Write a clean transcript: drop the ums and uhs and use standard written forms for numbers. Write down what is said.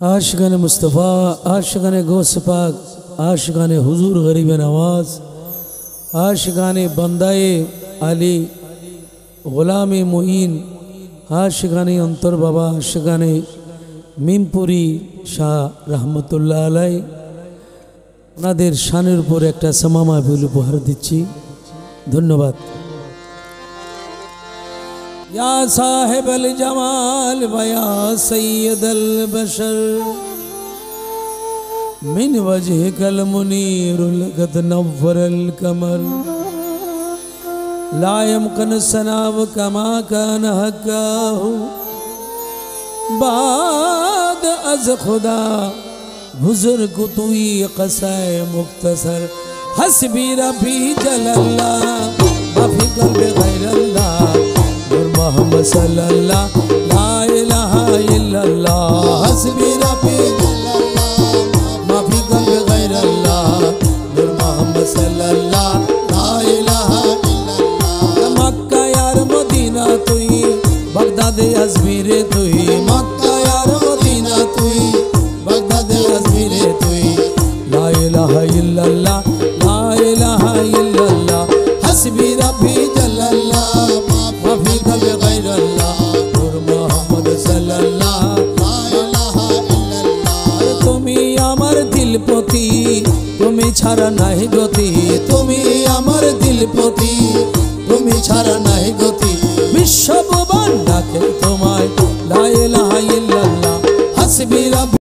आशिकान मुस्तफ़ा, आशिकान गौस पाक, आशिकान हुजूर गरीब नवाज, आशिकान बंदाए अली, गुलाम मुईन, आशिकान अंतर बाबा, आशिकान मीमपुरी शाह रहमतुल्लाह आলাই ওনাদের শানের উপর একটা সামা মাহফিল উপহার দিচ্ছি। ধন্যবাদ। या साहिब अल जमाल वया सैयद अल बशर मिन वजह कल मुनीर लगत नव्वर अल कमर ला यमकन सनाव कमा कान हक्काहु बाद अज खुदा बुजुर्ग तुई क़साए मुख्तसर हस्बी रबी जलल्लाह माफी कल्बे गैरल्लाह मोहम्मद सल्लल्लाह ला इलाहा इल्लल्लाह हस्बी रब्बी माफी कल्बे गैरल्लाह मोहम्मद सल्लल्लाह ला इलाहा इल्लल्लाह मक्का यार मदीना तुई बगदाद अजमीर तुई मक्का यार मदीना तुई बगदाद अजमीर तुई ला इलाहा इल्लल्लाह ला इलाहा इल्लल्लाह हस्बी रब्बी जल्लल्लाह माफी कल्बे गैरल्लाह मोहम्मद सल्लल्लाह ला इलाहा इल्लल्लाह तुमी आमार दिलपति तुमी छाड़ा नाहि गति तुमी आमार दिलपति तुमी छाड़ा नाहि गति विश्व